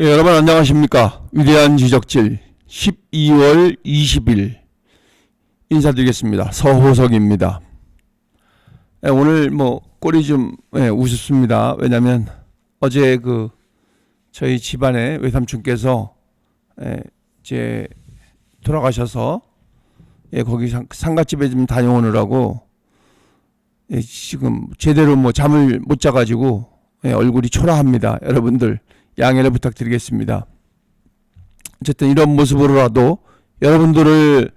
예, 여러분 안녕하십니까. 위대한 지적질 12월 20일 인사드리겠습니다. 서호석입니다. 예, 오늘 꼴이 좀 우습습니다. 왜냐면 어제 저희 집안의 외삼촌께서 이제 돌아가셔서 거기 상가집에 좀 다녀오느라고 지금 제대로 잠을 못 자가지고 얼굴이 초라합니다. 여러분들 양해를 부탁드리겠습니다. 어쨌든 이런 모습으로라도 여러분들을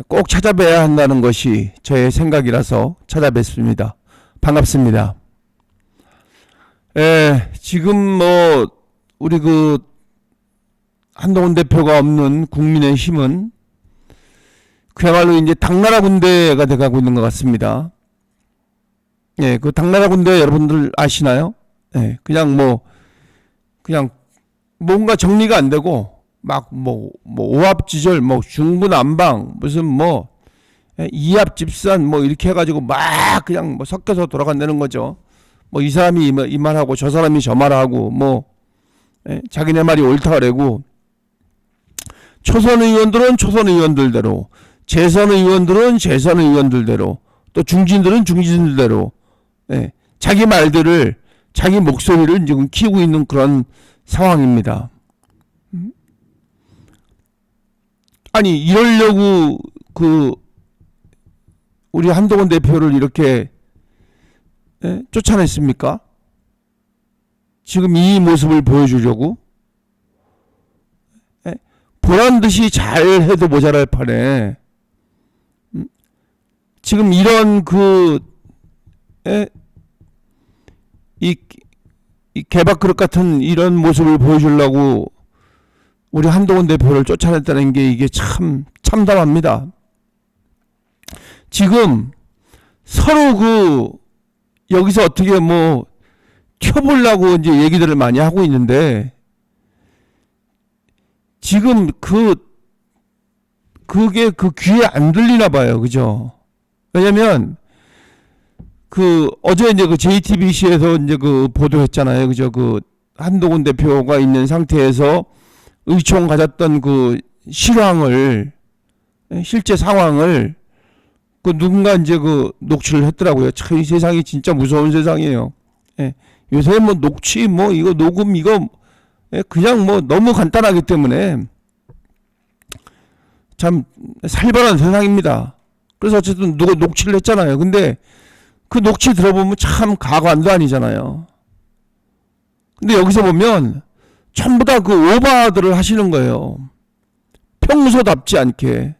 꼭 찾아뵈야 한다는 것이 저의 생각이라서 찾아뵙습니다. 반갑습니다. 지금 우리 한동훈 대표가 없는 국민의힘은 그야말로 이제 당나라 군대가 돼가고 있는 것 같습니다. 그 당나라 군대 여러분들 아시나요? 그냥 뭔가 정리가 안 되고 오합지졸 중구난방 무슨 이합집산 이렇게 해가지고 그냥 섞여서 돌아간다는 거죠. 이 사람이 이 말하고 저 사람이 저 말하고 자기네 말이 옳다 그러고 초선 의원들은 초선 의원들대로 재선 의원들은 재선 의원들대로 또 중진들은 중진들대로 자기 말들을 자기 목소리를 지금 키우고 있는 그런 상황입니다. 아니 이러려고 우리 한동훈 대표를 이렇게 쫓아냈습니까? 지금 이 모습을 보여주려고 보란듯이 잘해도 모자랄 판에 지금 이런 이 개밥그릇 같은 이런 모습을 보여주려고 우리 한동훈 대표를 쫓아냈다는 게 이게 참 참담합니다. 지금 서로 여기서 어떻게 켜보려고 이제 얘기들을 많이 하고 있는데 지금 그게 귀에 안 들리나 봐요. 그죠? 왜냐면 어제 이제 JTBC에서 이제 보도했잖아요. 그죠? 한동훈 대표가 있는 상태에서 의총 가졌던 실황을, 실제 상황을 누군가 이제 녹취를 했더라고요. 참 이 세상이 진짜 무서운 세상이에요. 요새 녹취 이거 녹음 이거 그냥 너무 간단하기 때문에 참 살벌한 세상입니다. 그래서 어쨌든 누가 녹취를 했잖아요. 근데 그 녹취 들어보면 참 가관도 아니잖아요. 근데 여기서 보면 전부 다 오바들을 하시는 거예요. 평소답지 않게.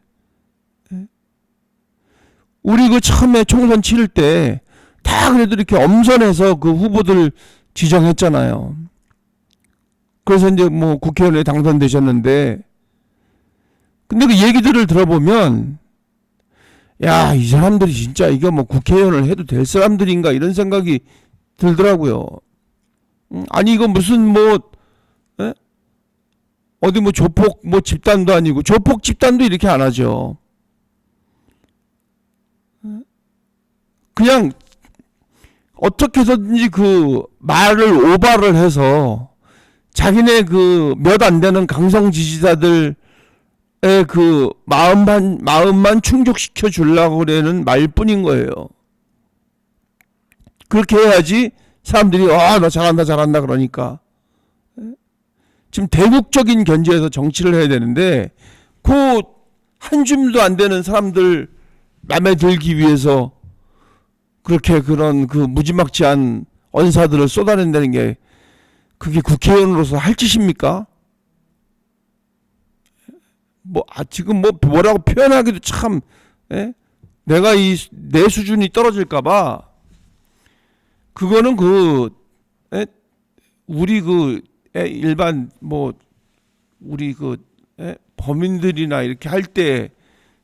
우리 처음에 총선 치를 때 다 그래도 이렇게 엄선해서 후보들 지정했잖아요. 그래서 이제 국회의원에 당선되셨는데 근데 그 얘기들을 들어보면 야, 이 사람들이 진짜 이거 국회의원을 해도 될 사람들인가 이런 생각이 들더라고요. 아니 이거 무슨 어디 조폭 집단도 아니고 조폭 집단도 이렇게 안 하죠. 그냥 어떻게 해서든지 말을 오바를 해서 자기네 몇 안 되는 강성 지지자들의 마음만 충족시켜 주려고 그러는 말뿐인 거예요. 그렇게 해야지 사람들이 나 잘한다 그러니까. 지금 대국적인 견제에서 정치를 해야 되는데 한 줌도 안 되는 사람들 맘에 들기 위해서 그렇게 그런 무지막지한 언사들을 쏟아낸다는 게 그게 국회의원으로서 할 짓입니까? 지금 뭐라고 표현하기도 참 내가 내 수준이 떨어질까봐 그거는 우리 일반 우리 범인들이나 이렇게 할 때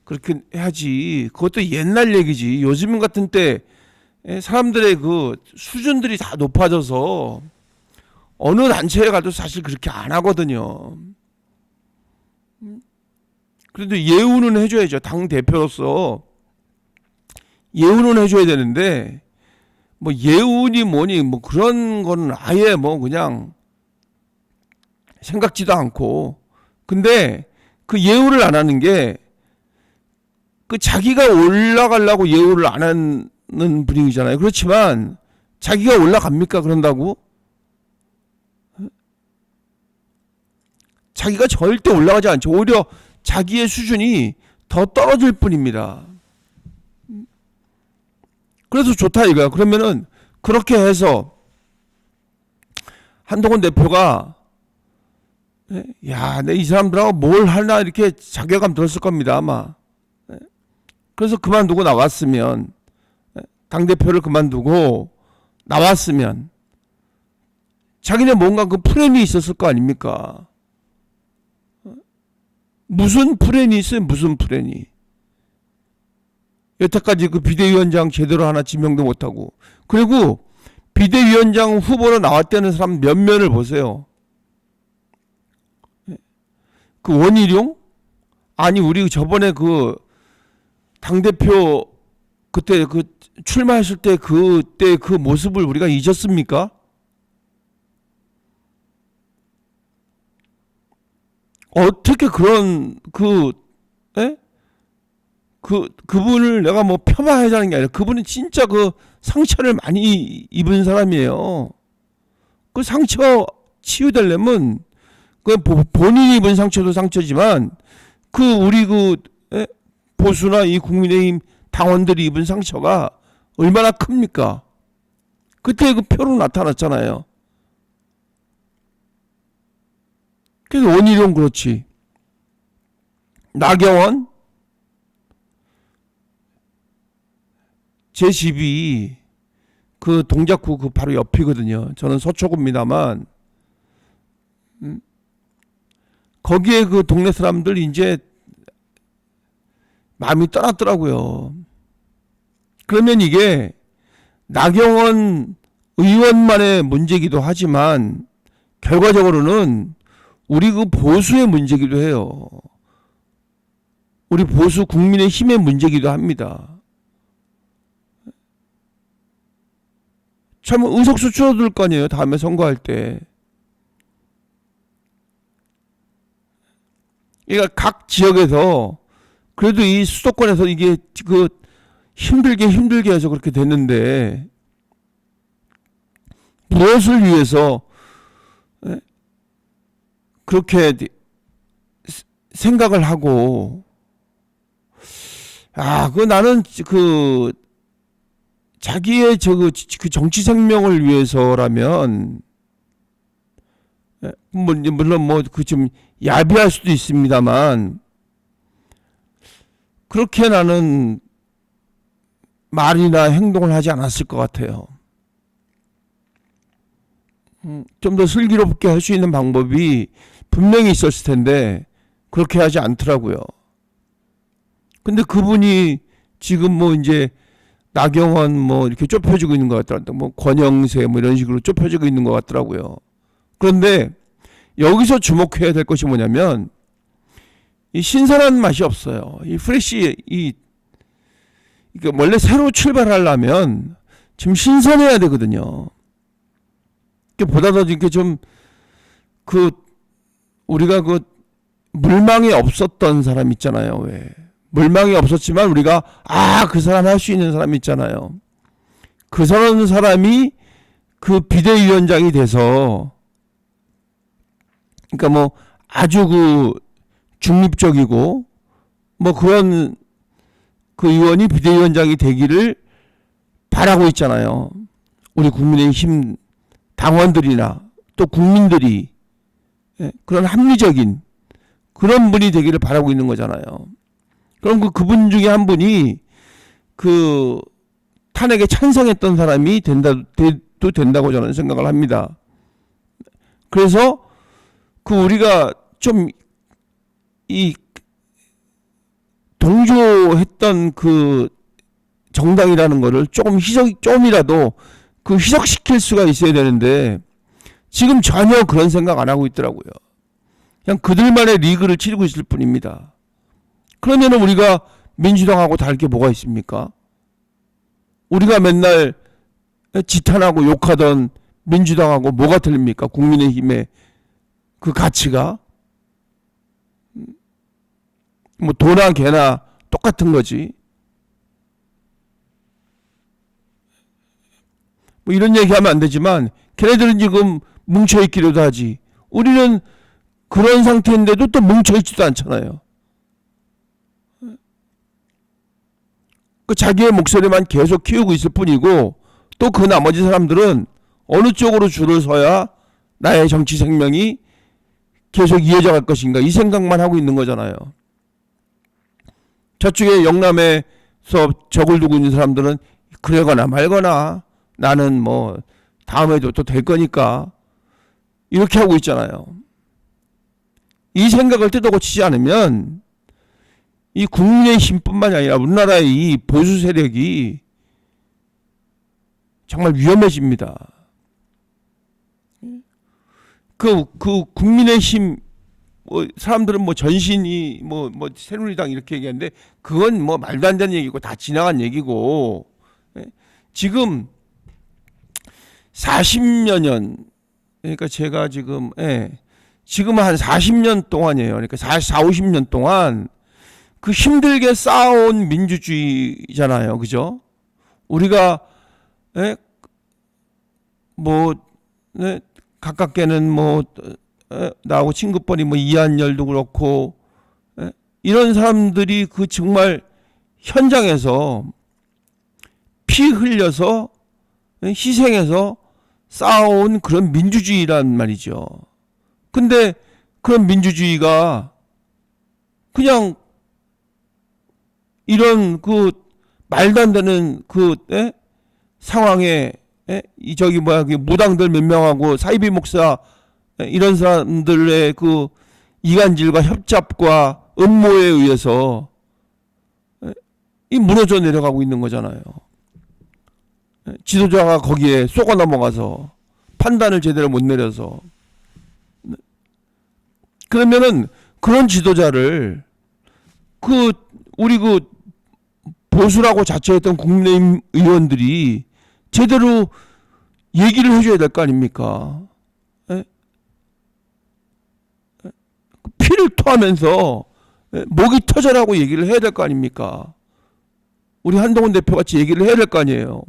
그렇게 해야지. 그것도 옛날 얘기지. 요즘 같은 때 사람들의 수준들이 다 높아져서 어느 단체에 가도 사실 그렇게 안 하거든요. 그래도 예우는 해줘야죠. 당 대표로서 예우는 해줘야 되는데 뭐 예우니 뭐니 뭐 그런 거는 아예 뭐 그냥 생각지도 않고. 근데 그 예우를 안 하는 게 그 자기가 올라가려고 예우를 안 하는 분위기잖아요. 그렇지만 자기가 올라갑니까? 그런다고? 자기가 절대 올라가지 않죠. 오히려 자기의 수준이 더 떨어질 뿐입니다. 그래서 좋다 이거야. 그러면은 그렇게 해서 한동훈 대표가 야, 내 이 사람들하고 뭘 하나 이렇게 자괴감 들었을 겁니다 아마. 그래서 그만두고 나왔으면, 당대표를 그만두고 나왔으면 자기네 뭔가 그 플랜이 있었을 거 아닙니까? 무슨 플랜이 있어요? 무슨 플랜이? 여태까지 그 비대위원장 제대로 하나 지명도 못하고. 그리고 비대위원장 후보로 나왔다는 사람 몇 면을 보세요. 그 원희룡? 아니 우리 저번에 그 당대표 그때 그 출마했을 때 그때 그 모습을 우리가 잊었습니까? 어떻게 그런 그분을 내가 뭐 폄하하자는 게 아니라 그분은 진짜 그 상처를 많이 입은 사람이에요. 그 상처 치유되려면 그 본인이 입은 상처도 상처지만 그 우리 보수나 이 국민의힘 당원들이 입은 상처가 얼마나 큽니까? 그때 그 표로 나타났잖아요. 그래서 원희룡 그렇지. 나경원 제 집이 그 동작구 그 바로 옆이거든요. 저는 서초구입니다만 거기에 그 동네 사람들 이제 마음이 떠났더라고요. 그러면 이게 나경원 의원만의 문제이기도 하지만 결과적으로는 우리 그 보수의 문제이기도 해요. 우리 보수 국민의 힘의 문제이기도 합니다. 참 의석수 줄어들 거 아니에요. 다음에 선거할 때. 그러니까 각 지역에서 그래도 이 수도권에서 이게 그 힘들게 해서 그렇게 됐는데 무엇을 위해서 그렇게 생각을 하고 나는 그 자기의 그 정치 생명을 위해서라면 물론 뭐 그 좀 야비할 수도 있습니다만 그렇게 나는 말이나 행동을 하지 않았을 것 같아요. 좀 더 슬기롭게 할 수 있는 방법이 분명히 있었을 텐데 그렇게 하지 않더라고요. 근데 그분이 지금 뭐 이제 나경원 뭐 이렇게 좁혀지고 있는 것 같더라고요. 뭐 권영세 뭐 이런 식으로 좁혀지고 있는 것 같더라고요. 그런데 여기서 주목해야 될 것이 뭐냐면 이 신선한 맛이 없어요. 이 프레시 원래 새로 출발하려면 좀 신선해야 되거든요. 보다 더 이렇게 좀 우리가 물망에 없었던 사람 있잖아요. 왜 물망이 없었지만 우리가 그 사람 할 수 있는 사람 있잖아요. 그 사람이 그 비대위원장이 돼서 그러니까 뭐 아주 중립적이고 뭐 그런 그 의원이 비대위원장이 되기를 바라고 있잖아요. 우리 국민의힘 당원들이나 또 국민들이 그런 합리적인 그런 분이 되기를 바라고 있는 거잖아요. 그럼 그분 중에 한 분이 그 탄핵에 찬성했던 사람이 된다고 저는 생각을 합니다. 그래서 우리가 좀 동조했던 그 정당이라는 거를 조금이라도 희석시킬 수가 있어야 되는데 지금 전혀 그런 생각 안 하고 있더라고요. 그냥 그들만의 리그를 치르고 있을 뿐입니다. 그러면 우리가 민주당하고 다를 게 뭐가 있습니까? 우리가 맨날 지탄하고 욕하던 민주당하고 뭐가 틀립니까? 국민의힘의 그 가치가 뭐 도나 개나 똑같은 거지. 뭐 이런 얘기하면 안 되지만 걔네들은 지금 뭉쳐있기로도 하지. 우리는 그런 상태인데도 또 뭉쳐있지도 않잖아요. 그 자기의 목소리만 계속 키우고 있을 뿐이고 또 그 나머지 사람들은 어느 쪽으로 줄을 서야 나의 정치 생명이 계속 이어져 갈 것인가 이 생각만 하고 있는 거잖아요. 저쪽에 영남에서 적을 두고 있는 사람들은 그러거나 말거나 나는 뭐 다음에도 또 될 거니까 이렇게 하고 있잖아요. 이 생각을 뜯어고치지 않으면 이 국민의힘뿐만이 아니라 우리나라의 이 보수 세력이 정말 위험해집니다. 그 국민의힘 사람들은 뭐 전신이 뭐 새누리당 이렇게 얘기하는데 그건 뭐 말도 안 되는 얘기고 다 지나간 얘기고 지금 40여 년 그러니까 제가 지금 지금 한 40년 동안이에요. 그러니까 40, 50년 동안 그 힘들게 쌓아온 민주주의잖아요. 그죠? 우리가 뭐 가깝게는 뭐 나하고 친구뻘이 뭐 이한열도 그렇고 이런 사람들이 그 정말 현장에서 피 흘려서 희생해서 쌓아온 그런 민주주의란 말이죠. 근데 그런 민주주의가 그냥 이런 그 말도 안 되는 그 상황에 저기 뭐야 그 무당들 몇 명하고 사이비 목사 이런 사람들의 그 이간질과 협잡과 음모에 의해서 이 무너져 내려가고 있는 거잖아요. 지도자가 거기에 쏘가 넘어가서 판단을 제대로 못 내려서 그러면은 그런 지도자를 그 우리 그 보수라고 자처했던 국민의힘 의원들이 제대로 얘기를 해줘야 될 거 아닙니까? 피를 토하면서 목이 터져라고 얘기를 해야 될 거 아닙니까? 우리 한동훈 대표 같이 얘기를 해야 될 거 아니에요.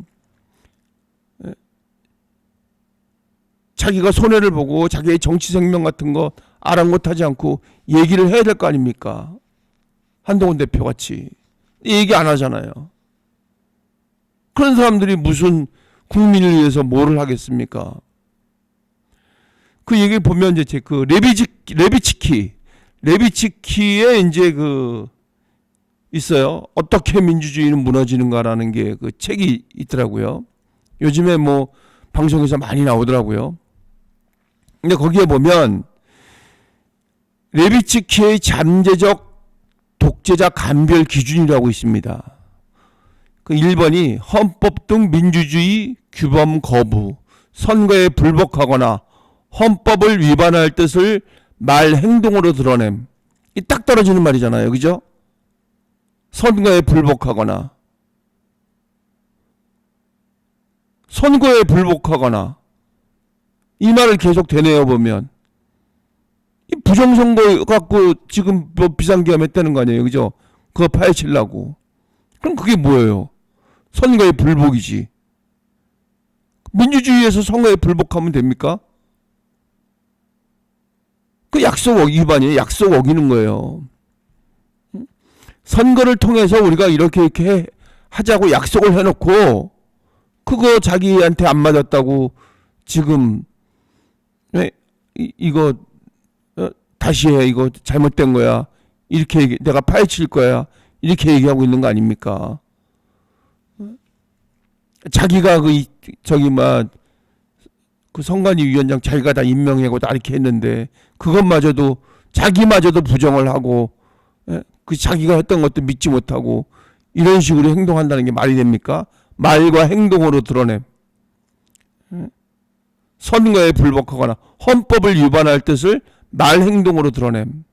자기가 손해를 보고 자기의 정치 생명 같은 거 아랑곳하지 않고 얘기를 해야 될 거 아닙니까? 한동훈 대표 같이 얘기 안 하잖아요. 그런 사람들이 무슨 국민을 위해서 뭐를 하겠습니까? 그 얘기를 보면 이제 그 레비치키에 이제 그 있어요. 어떻게 민주주의는 무너지는가라는 게 그 책이 있더라고요. 요즘에 뭐 방송에서 많이 나오더라고요. 근데 거기에 보면 레비치키의 잠재적 독재자 감별 기준이라고 있습니다. 그 1번이 헌법 등 민주주의 규범 거부, 선거에 불복하거나 헌법을 위반할 뜻을 말 행동으로 드러냄. 이 딱 떨어지는 말이잖아요. 그죠? 선거에 불복하거나 선거에 불복하거나 이 말을 계속 되뇌어 보면 이 부정선거 갖고 지금 뭐 비상계엄 했다는 거 아니에요. 그죠? 그거 파헤치려고. 그럼 그게 뭐예요? 선거에 불복이지. 민주주의에서 선거에 불복하면 됩니까? 그 약속 위반이에요. 약속 어기는 거예요. 선거를 통해서 우리가 이렇게 하자고 약속을 해놓고 그거 자기한테 안 맞았다고 지금 이거 다시 해. 이거 잘못된 거야. 이렇게 내가 파헤칠 거야. 이렇게 얘기하고 있는 거 아닙니까? 자기가 그 선관위 위원장 자기가 다 임명하고 다 이렇게 했는데 그것마저도 자기마저도 부정을 하고 그 자기가 했던 것도 믿지 못하고 이런 식으로 행동한다는 게 말이 됩니까? 말과 행동으로 드러냄. 선거에 불복하거나 헌법을 위반할 뜻을 말 행동으로 드러냄.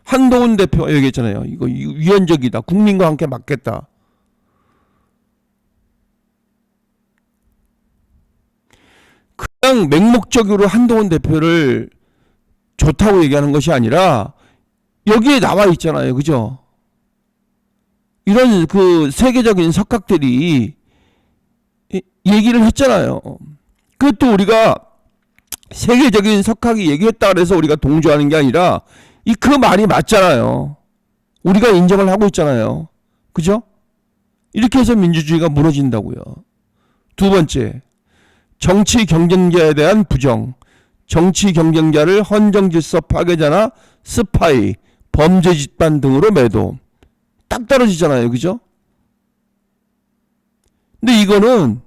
한동훈 대표가 얘기했잖아요. 이거 위헌적이다. 국민과 함께 맞겠다. 그냥 맹목적으로 한동훈 대표를 좋다고 얘기하는 것이 아니라 여기에 나와 있잖아요. 그죠? 이런 그 세계적인 석학들이 얘기를 했잖아요. 그것도 우리가 세계적인 석학이 얘기했다 그래서 우리가 동조하는 게 아니라 그 말이 맞잖아요. 우리가 인정을 하고 있잖아요. 그죠? 이렇게 해서 민주주의가 무너진다고요. 두 번째, 정치 경쟁자에 대한 부정. 정치 경쟁자를 헌정질서 파괴자나 스파이, 범죄 집단 등으로 매도. 딱 떨어지잖아요. 그죠? 근데 이거는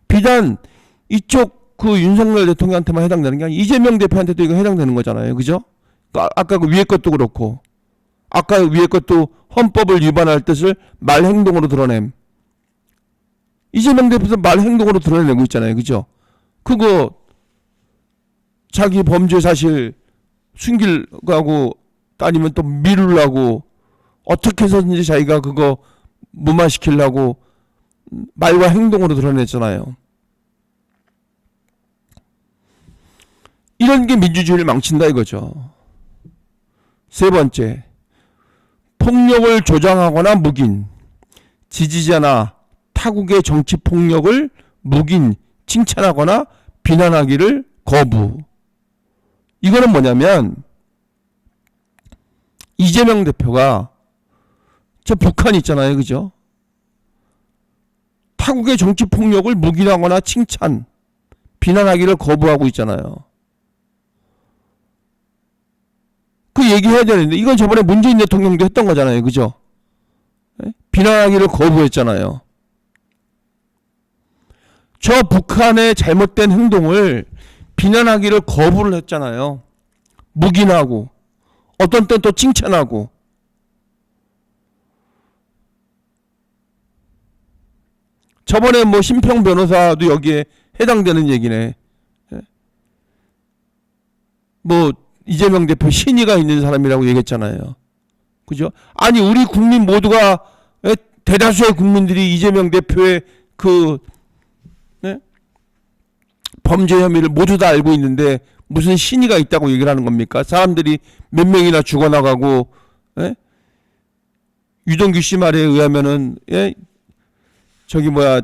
비단 이쪽 그 윤석열 대통령한테만 해당되는 게 아니라 이재명 대표한테도 이거 해당되는 거잖아요. 그죠? 아까 그 위에 것도 그렇고, 아까 위에 것도 헌법을 위반할 뜻을 말 행동으로 드러냄. 이재명 대표도 말 행동으로 드러내고 있잖아요. 그죠? 그거 자기 범죄 사실 숨기려고 아니면 또 미루려고 어떻게 해서든지 자기가 그거 무마시키려고 말과 행동으로 드러냈잖아요. 이런 게 민주주의를 망친다 이거죠. 세 번째, 폭력을 조장하거나 묵인, 지지자나 타국의 정치 폭력을 묵인, 칭찬하거나 비난하기를 거부. 이거는 뭐냐면 이재명 대표가 저 북한 있잖아요. 그죠? 타국의 정치 폭력을 묵인하거나 칭찬, 비난하기를 거부하고 있잖아요. 그 얘기해야 되는데 이건 저번에 문재인 대통령도 했던 거잖아요. 그죠? 비난하기를 거부했잖아요. 저 북한의 잘못된 행동을 비난하기를 거부를 했잖아요. 묵인하고 어떤 때는 또 칭찬하고. 저번에 뭐 심평 변호사도 여기에 해당되는 얘기네. 뭐 이재명 대표 신의가 있는 사람이라고 얘기했잖아요. 그죠? 아니 우리 국민 모두가 대다수의 국민들이 이재명 대표의 그 범죄 혐의를 모두 다 알고 있는데 무슨 신의가 있다고 얘기를 하는 겁니까? 사람들이 몇 명이나 죽어나가고 유동규 씨 말에 의하면은 저기 뭐야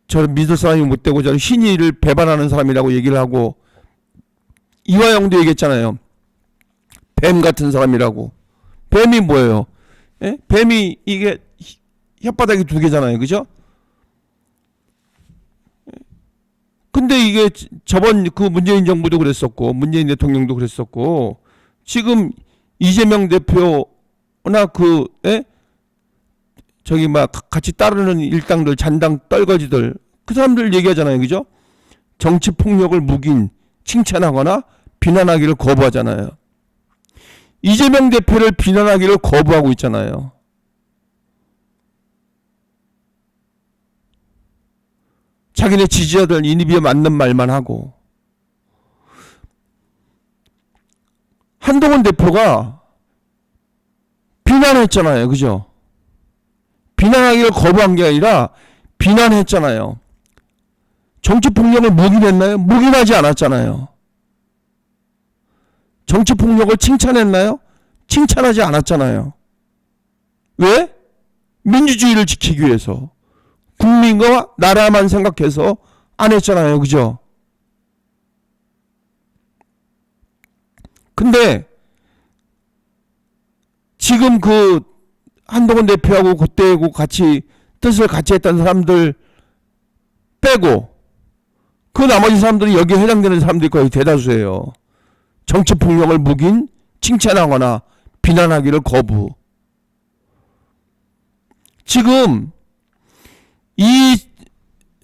저를 믿을 사람이 못 되고 저는 신의를 배반하는 사람이라고 얘기를 하고 이화영도 얘기했잖아요. 뱀 같은 사람이라고. 뱀이 뭐예요? 뱀이 이게 혓바닥이 두 개잖아요. 그죠? 근데 이게 저번 그 문재인 정부도 그랬었고 문재인 대통령도 그랬었고 지금 이재명 대표나 그 저기 막 같이 따르는 일당들 잔당 떨거지들 그 사람들 얘기하잖아요. 그죠? 정치 폭력을 묵인 칭찬하거나 비난하기를 거부하잖아요. 이재명 대표를 비난하기를 거부하고 있잖아요. 자기네 지지자들 인입에 맞는 말만 하고. 한동훈 대표가 비난했잖아요. 그죠? 비난하기를 거부한 게 아니라 비난했잖아요. 정치폭력을 묵인했나요? 묵인하지 않았잖아요. 정치폭력을 칭찬했나요? 칭찬하지 않았잖아요. 왜? 민주주의를 지키기 위해서. 국민과 나라만 생각해서 안 했잖아요. 그죠? 근데 지금 그 한동훈 대표하고 그때하고 같이 뜻을 같이 했던 사람들 빼고 그 나머지 사람들이 여기에 해당되는 사람들이 거의 대다수예요. 정치폭력을 묵인, 칭찬하거나 비난하기를 거부. 지금 이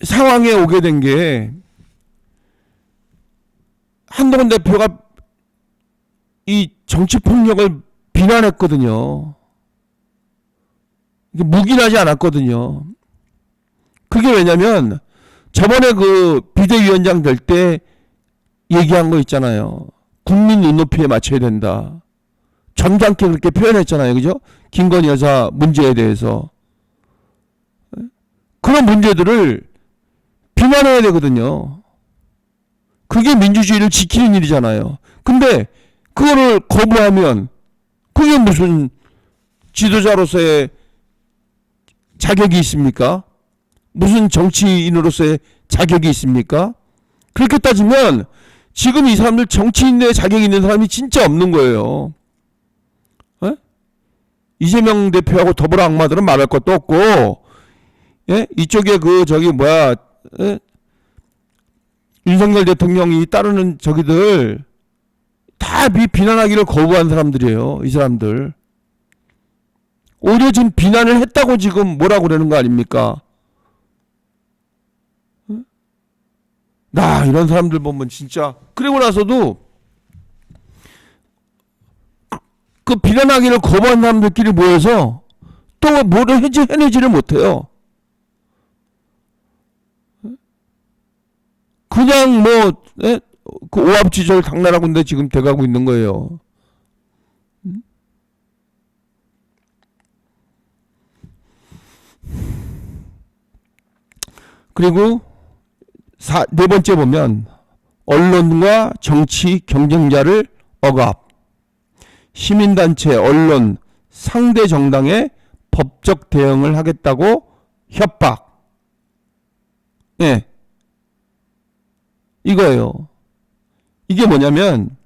상황에 오게 된 게 한동훈 대표가 이 정치폭력을 비난했거든요. 묵인하지 않았거든요. 그게 왜냐면 저번에 그 비대위원장 될 때 얘기한 거 있잖아요. 국민 눈높이에 맞춰야 된다. 점잖게 그렇게 표현했잖아요. 그죠? 김건희 여사 문제에 대해서. 그런 문제들을 비난해야 되거든요. 그게 민주주의를 지키는 일이잖아요. 근데 그거를 거부하면 그게 무슨 지도자로서의 자격이 있습니까? 무슨 정치인으로서의 자격이 있습니까? 그렇게 따지면 지금 이 사람들 정치인의 자격이 있는 사람이 진짜 없는 거예요. 에? 이재명 대표하고 더불어 악마들은 말할 것도 없고, 예? 이쪽에 윤석열 대통령이 따르는 저기들 다 비난하기를 거부한 사람들이에요. 이 사람들. 오히려 지금 비난을 했다고 지금 뭐라고 그러는 거 아닙니까? 나 이런 사람들 보면 진짜, 그리고 나서도 그 비난하기를 거부한 사람들끼리 모여서 또 뭐를 해내지를 못해요. 그냥 그 오합지졸 당나라군데 지금 돼가고 있는 거예요. 그리고 네 번째 보면 언론과 정치 경쟁자를 억압, 시민단체, 언론, 상대 정당에 법적 대응을 하겠다고 협박. 예, 이거예요. 이게 뭐냐면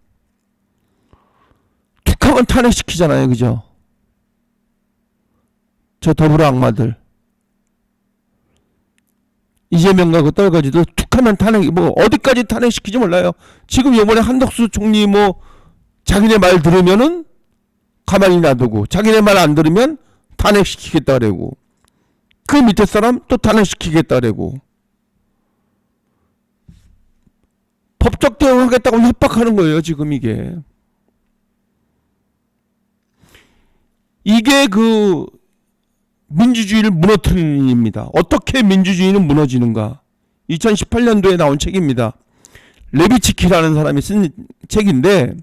툭하면 탄핵시키잖아요. 그죠? 저 더불어 악마들. 이재명과 그 떨거지도 툭하면 탄핵, 어디까지 탄핵시키지 몰라요. 지금 요번에 한덕수 총리 자기네 말 들으면은 가만히 놔두고, 자기네 말 안 들으면 탄핵시키겠다 그러고, 그 밑에 사람 또 탄핵시키겠다 그러고, 법적 대응하겠다고 협박하는 거예요. 지금 이게 그 민주주의를 무너뜨리는 일입니다. 어떻게 민주주의는 무너지는가? 2018년도에 나온 책입니다. 레비치키라는 사람이 쓴 책인데,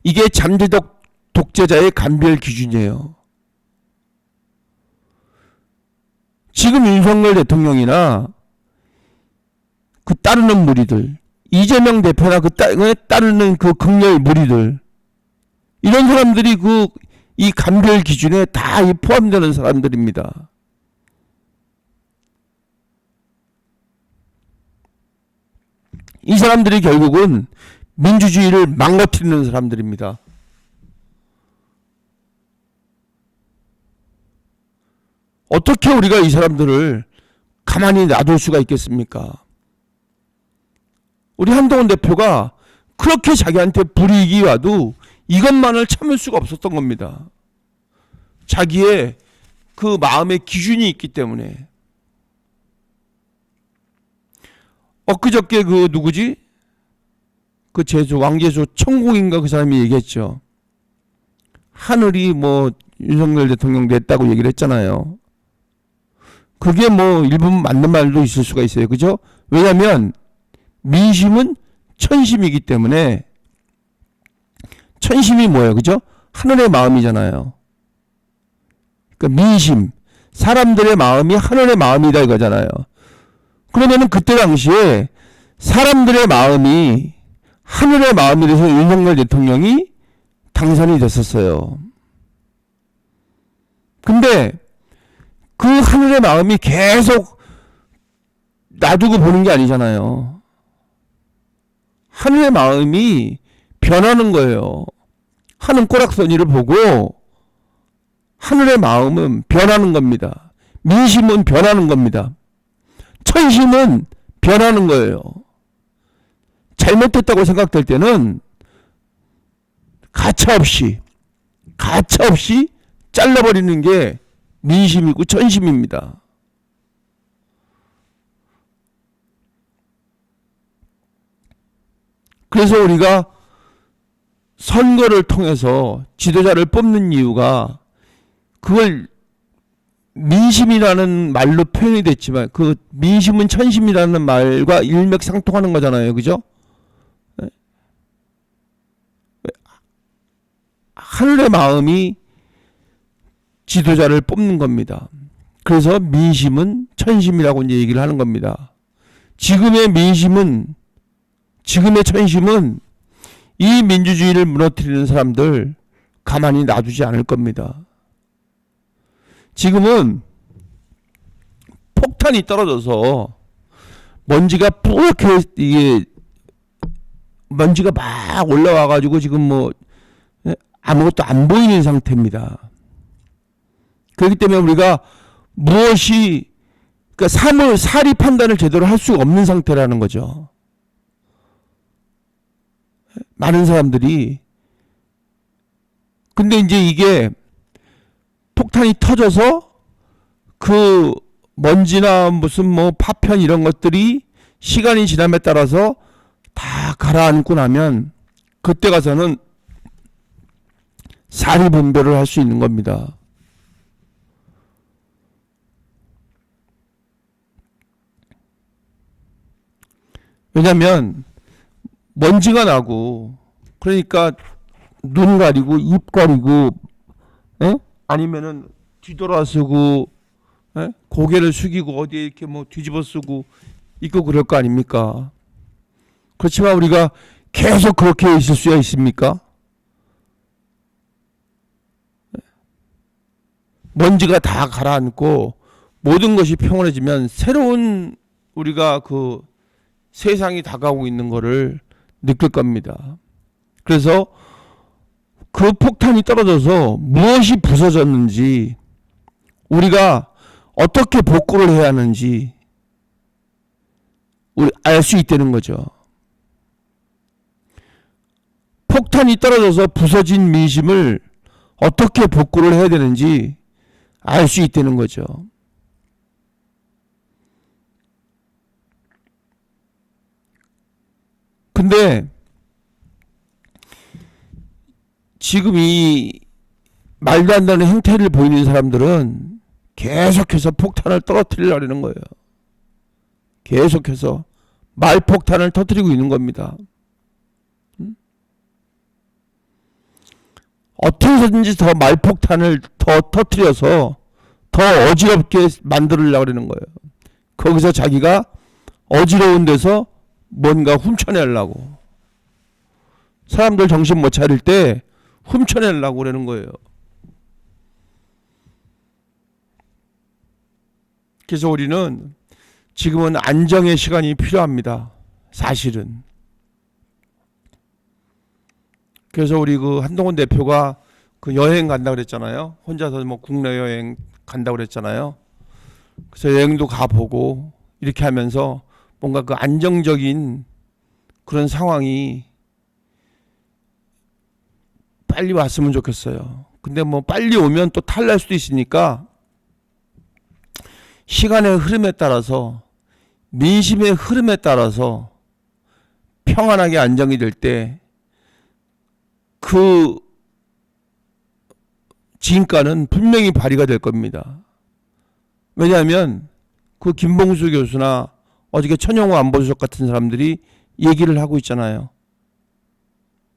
이게 잠재적 독재자의 감별 기준이에요. 지금 윤석열 대통령이나 그 따르는 무리들, 이재명 대표나 따르는 그 극렬 무리들, 이런 사람들이 이 감별 기준에 다 포함되는 사람들입니다. 이 사람들이 결국은 민주주의를 망가뜨리는 사람들입니다. 어떻게 우리가 이 사람들을 가만히 놔둘 수가 있겠습니까? 우리 한동훈 대표가 그렇게 자기한테 불이익이 와도 이것만을 참을 수가 없었던 겁니다. 자기의 그 마음의 기준이 있기 때문에. 엊그저께 누구지? 그 왕제수 천공인가 그 사람이 얘기했죠. 하늘이 윤석열 대통령 냈다고 얘기를 했잖아요. 그게 일부분 맞는 말도 있을 수가 있어요. 그죠? 왜냐면 민심은 천심이기 때문에. 천심이 뭐예요? 그죠? 하늘의 마음이잖아요. 그러니까 민심, 사람들의 마음이 하늘의 마음이다 이거잖아요. 그러면은 그때 당시에 사람들의 마음이 하늘의 마음이 돼서 윤석열 대통령이 당선이 됐었어요. 근데 그 하늘의 마음이 계속 놔두고 보는 게 아니잖아요. 하늘의 마음이 변하는 거예요. 하는 꼬락서니를 보고 하늘의 마음은 변하는 겁니다. 민심은 변하는 겁니다. 천심은 변하는 거예요. 잘못됐다고 생각될 때는 가차없이 잘라버리는 게 민심이고 천심입니다. 그래서 우리가 선거를 통해서 지도자를 뽑는 이유가, 그걸 민심이라는 말로 표현이 됐지만 그 민심은 천심이라는 말과 일맥상통하는 거잖아요. 그죠? 하늘의 마음이 지도자를 뽑는 겁니다. 그래서 민심은 천심이라고 이제 얘기를 하는 겁니다. 지금의 민심은 지금의 천심은 이 민주주의를 무너뜨리는 사람들 가만히 놔두지 않을 겁니다. 지금은 폭탄이 떨어져서 먼지가 뿌옇게 이게 먼지가 막 올라와가지고 지금 뭐 아무것도 안 보이는 상태입니다. 그렇기 때문에 우리가 무엇이 그러니까 사리 판단을 제대로 할 수가 없는 상태라는 거죠. 많은 사람들이. 근데 이제 이게 폭탄이 터져서 그 먼지나 무슨 뭐 파편 이런 것들이 시간이 지남에 따라서 다 가라앉고 나면 그때 가서는 사리 분별을 할 수 있는 겁니다. 왜냐면 먼지가 나고 그러니까 눈 가리고 입 가리고 아니면은 뒤돌아서고 고개를 숙이고 어디에 이렇게 뭐 뒤집어 쓰고 있고 그럴 거 아닙니까? 그렇지만 우리가 계속 그렇게 있을 수야 있습니까? 먼지가 다 가라앉고 모든 것이 평온해지면 새로운 우리가 그 세상이 다가오고 있는 거를 느낄 겁니다. 그래서 그 폭탄이 떨어져서 무엇이 부서졌는지 우리가 어떻게 복구를 해야 하는지 우리 알 수 있다는 거죠. 폭탄이 떨어져서 부서진 민심을 어떻게 복구를 해야 되는지 알 수 있다는 거죠. 근데 지금 이 말도 안 되는 행태를 보이는 사람들은 계속해서 폭탄을 떨어뜨리려는 거예요. 계속해서 말폭탄을 터뜨리고 있는 겁니다. 어떻게든지 더 말폭탄을 더 터뜨려서 더 어지럽게 만들려고 그러는 거예요. 거기서 자기가 어지러운 데서 뭔가 훔쳐내려고. 사람들 정신 못 차릴 때 훔쳐내려고 그러는 거예요. 그래서 우리는 지금은 안정의 시간이 필요합니다. 사실은. 그래서 우리 그 한동훈 대표가 그 여행 간다 그랬잖아요. 혼자서 뭐 국내 여행 간다 그랬잖아요. 그래서 여행도 가보고 이렇게 하면서 뭔가 그 안정적인 그런 상황이 빨리 왔으면 좋겠어요. 근데 뭐 빨리 오면 또 탈날 수도 있으니까 시간의 흐름에 따라서 민심의 흐름에 따라서 평안하게 안정이 될 때 그 진가는 분명히 발휘가 될 겁니다. 왜냐하면 그 김봉수 교수나 어저께 천영호 안보수석 같은 사람들이 얘기를 하고 있잖아요.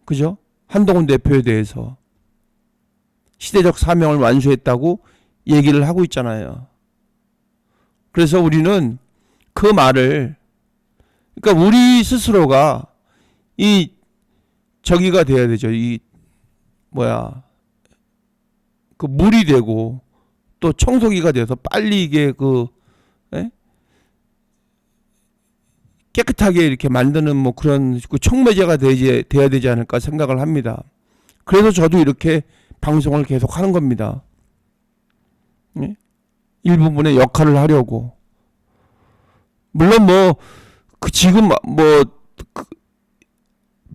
그죠? 한동훈 대표에 대해서 시대적 사명을 완수했다고 얘기를 하고 있잖아요. 그래서 우리는 그 말을 그러니까 우리 스스로가 이 저기가 돼야 되죠. 이 그 물이 되고 또 청소기가 돼서 빨리 이게 깨끗하게 이렇게 만드는 뭐 그런 그 촉매제가 돼야 되지 않을까 생각을 합니다. 그래서 저도 이렇게 방송을 계속 하는 겁니다. 일부분의 역할을 하려고. 물론 지금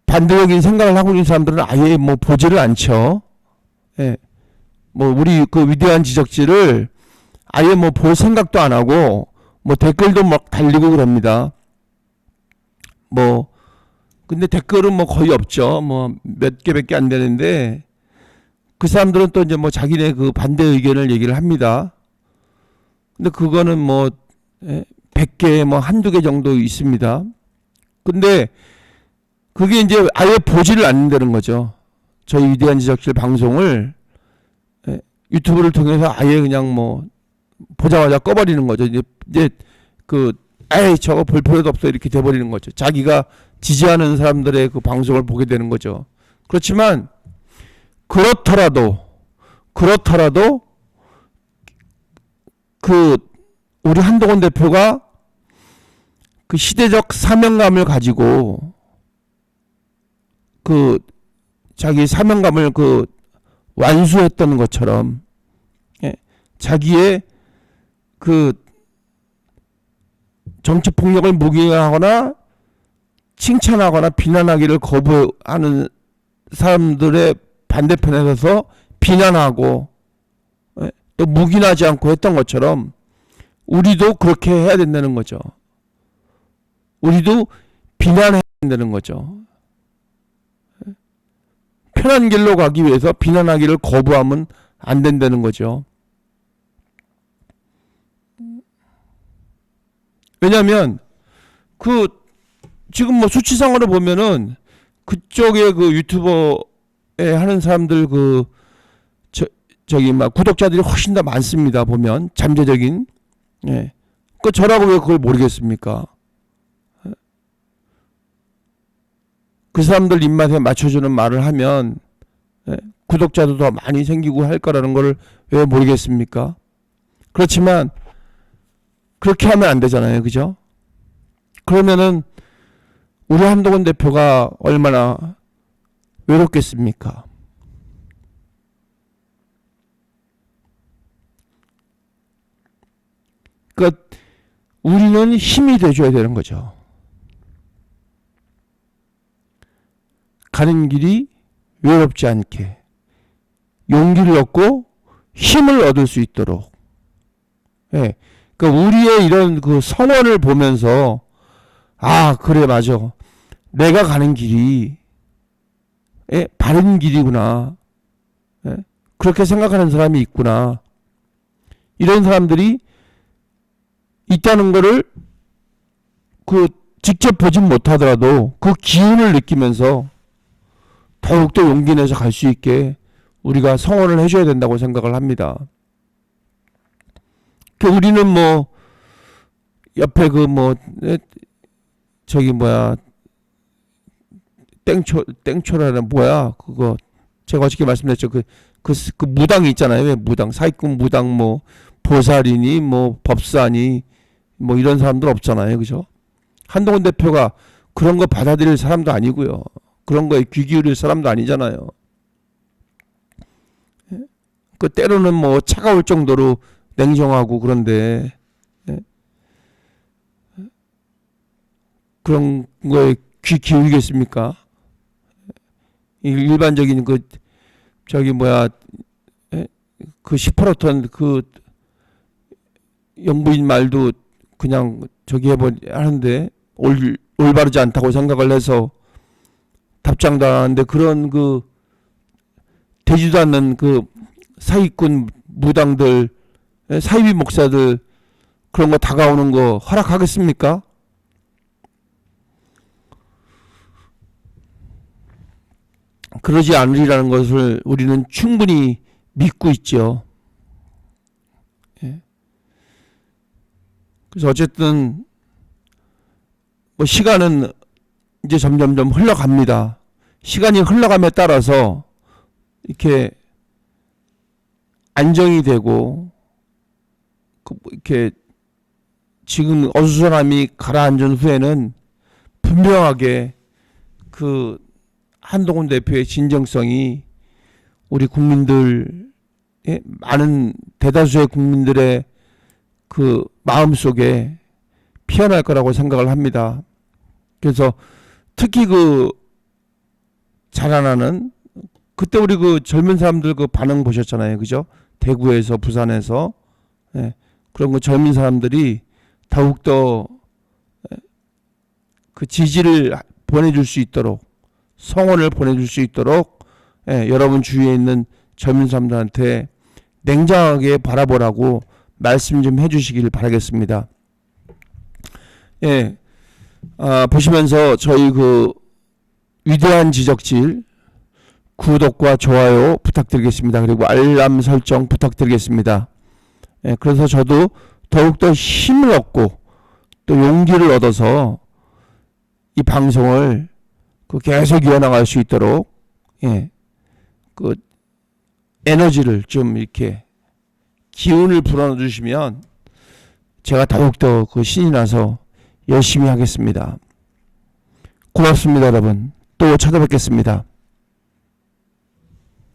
반대적인 생각을 하고 있는 사람들은 아예 보지를 않죠. 예. 우리 그 위대한 지적지를 아예 볼 생각도 안 하고 댓글도 막 달리고 그럽니다. 근데 댓글은 거의 없죠. 몇 개밖에 안 되는데 그 사람들은 또 이제 자기네 그 반대 의견을 얘기를 합니다. 근데 그거는 100개 한두 개 정도 있습니다. 근데 그게 이제 아예 보지를 않는다는 거죠. 저희 위대한 지적실 방송을 유튜브를 통해서 아예 그냥 보자마자 꺼버리는 거죠. 이제 그 에이 저거 볼 필요도 없어 이렇게 돼버리는 거죠. 자기가 지지하는 사람들의 그 방송을 보게 되는 거죠. 그렇지만 그렇더라도 그 우리 한동훈 대표가 그 시대적 사명감을 가지고 그 자기 사명감을 그 완수했던 것처럼, 예, 자기의 그 정치 폭력을 묵인하거나 칭찬하거나 비난하기를 거부하는 사람들의 반대편에 서서 비난하고, 예, 또 묵인하지 않고 했던 것처럼 우리도 그렇게 해야 된다는 거죠. 우리도 비난해야 된다는 거죠. 편한 길로 가기 위해서 비난하기를 거부하면 안 된다는 거죠. 왜냐하면 그 지금 뭐 수치상으로 보면은 그쪽에 그 유튜버에 하는 사람들 그 저기 막 구독자들이 훨씬 더 많습니다. 보면 잠재적인, 예. 그 저라고 왜 그걸 모르겠습니까? 그 사람들 입맛에 맞춰주는 말을 하면, 예, 구독자도 더 많이 생기고 할 거라는 걸 왜 모르겠습니까? 그렇지만 그렇게 하면 안 되잖아요. 그죠? 그러면은 우리 한동훈 대표가 얼마나 외롭겠습니까? 그러니까 우리는 힘이 돼줘야 되는 거죠. 가는 길이 외롭지 않게 용기를 얻고 힘을 얻을 수 있도록, 예, 그러니까 우리의 이런 그 성원을 보면서 아 그래 맞아 내가 가는 길이, 예, 바른 길이구나, 예, 그렇게 생각하는 사람이 있구나, 이런 사람들이 있다는 거를 그 직접 보진 못하더라도 그 기운을 느끼면서 더욱더 용기 내서 갈 수 있게 우리가 성원을 해줘야 된다고 생각을 합니다. 우리는 뭐 옆에 그 뭐 저기 뭐야 땡초라는 뭐야 그거 제가 어저께 말씀드렸죠. 그 무당이 있잖아요. 왜 무당, 사기꾼 무당, 뭐 보살이니 뭐 법사니 뭐 이런 사람들 없잖아요. 그죠? 한동훈 대표가 그런 거 받아들일 사람도 아니고요. 그런 거에 귀 기울일 사람도 아니잖아요. 그 때로는 뭐 차가울 정도로 냉정하고 그런데, 예? 그런 거에 귀 기울이겠습니까? 일반적인 그 저기 뭐야, 예? 그 시퍼렇던 그 영부인 말도 그냥 저기 하는데 올바르지 않다고 생각을 해서 답장도 안 하는데 그런 그 되지도 않는 그 사기꾼 무당들, 사이비 목사들 그런 거 다가오는 거 허락하겠습니까? 그러지 않으리라는 것을 우리는 충분히 믿고 있죠. 예. 그래서 어쨌든 뭐 시간은 이제 점점점 흘러갑니다. 시간이 흘러감에 따라서 이렇게 안정이 되고 이렇게 지금 어수선함이 가라앉은 후에는 분명하게 그 한동훈 대표의 진정성이 우리 국민들, 많은 대다수의 국민들의 그 마음속에 피어날 거라고 생각을 합니다. 그래서 특히 그 자라나는 그때 우리 그 젊은 사람들 그 반응 보셨잖아요. 그죠? 대구에서 부산에서, 예, 그런 거 젊은 사람들이 더욱더 그 지지를 보내줄 수 있도록, 성원을 보내줄 수 있도록, 예, 여러분 주위에 있는 젊은 사람들한테 냉정하게 바라보라고 말씀 좀 해주시길 바라겠습니다. 예, 보시면서 저희 그 위대한 지적질 구독과 좋아요 부탁드리겠습니다. 그리고 알람 설정 부탁드리겠습니다. 예, 그래서 저도 더욱더 힘을 얻고 또 용기를 얻어서 이 방송을 계속 이어나갈 수 있도록 그 에너지를 좀 이렇게 기운을 불어넣어 주시면 제가 더욱더 신이 나서 열심히 하겠습니다. 고맙습니다, 여러분. 또 찾아뵙겠습니다.